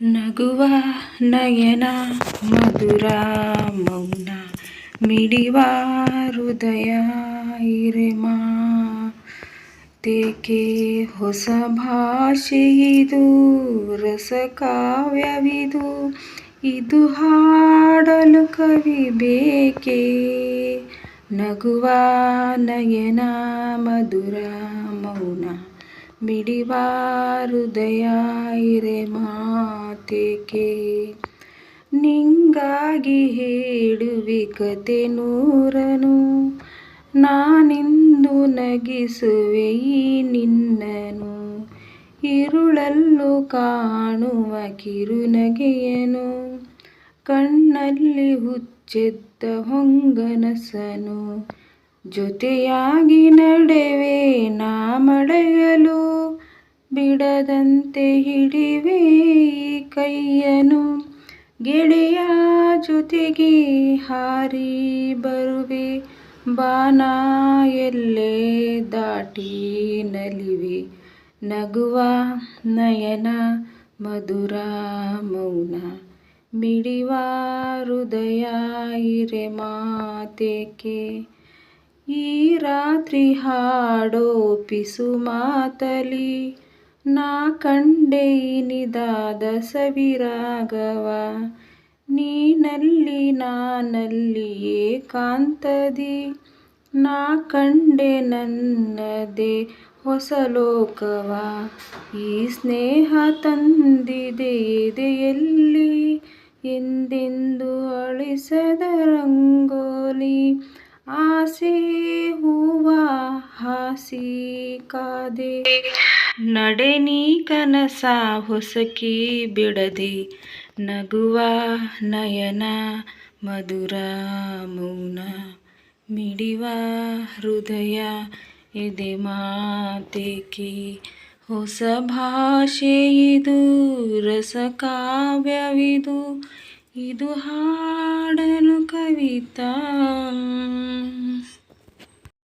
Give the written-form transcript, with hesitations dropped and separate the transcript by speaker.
Speaker 1: ನಗುವ ನಯನ ಮಧುರ ಮೌನ ಮಿಡಿವ ಹೃದಯ ಹಿರೇಮಾ ತೇಕೆ ಹೊಸ ಭಾಷೆಯಿದು ರಸ ಕಾವ್ಯವಿದು ಇದು ಹಾಡಲು ಕವಿ ಬೇಕೆ ನಗುವ ನಯನ ಮಧುರ ಮೌನ ಮಿಡಿವ ಹೃದಯ ಹಿರೇಮಾತೇಕೆ ನಿಂಗಾಗಿ ಹೇಳುವೆ ಕತೆ ನೂರನು ನಾನಿಂದು ನಗಿಸುವೆ ಈ ನಿನ್ನನು ഇരുಳಲ್ಲೂ ಕಾಣುವ ಕಿರುನಗೆಯನು ಕಣ್ಣಲ್ಲಿ ಹುಚ್ಚೆದ್ದ ಹೊಂಗನಸನು ಜೊತೆಯಾಗಿ ನಡೆವೆ ನಾ ಮಡೆಯಲು ಬಿಡದಂತೆ ಹಿಡಿವೆ ಈ ಕೈಯನು ಗೆಳೆಯ ಜೊತೆಗೆ ಹಾರಿ ಬರುವೆ ಬಾನ ಎಲ್ಲೇ ದಾಟಿ ನಲಿವೆ ನಗುವ ನಯನ ಮಧುರ ಮೌನ ಮಿಡಿವ ಹೃದಯ ಹಿರೇಮಾತೇಕೆ ಈ ರಾತ್ರಿ ಹಾಡೋ ಪಿಸು ಮಾತಲಿ ನಾ ಕಂಡೆ ಇನಿದಾದ ಸವಿರಾಗವ ನೀನಲ್ಲಿ ನಾನಲ್ಲಿ ಏಕಾಂತದಿ ನಾ ಕಂಡೆ ನನ್ನದೇ ಹೊಸ ಲೋಕವ ಈ ಸ್ನೇಹ ತಂದಿದೆ ಎದೆಯಲ್ಲಿ ಎಂದೆಂದು ಅಳಿಸದ ರಂಗೋಲಿ ಆಸೆ ಹೂವ ಹಾಸಿ ಕಾದೆ ನಡೆ ನೀ ಕನಸ ಹೊಸಕಿ ಬಿಡದೆ ನಗುವ ನಯನ ಮಧುರ ಮೌನ ಮಿಡಿವ ಹೃದಯ ಎದೆ ಮಾತೇಕೆ ಹೊಸ ಭಾಷೆಯಿದು ರಸ ಕಾವ್ಯವಿದು ಇದು ಹಾಡಲು ಕವಿತಾ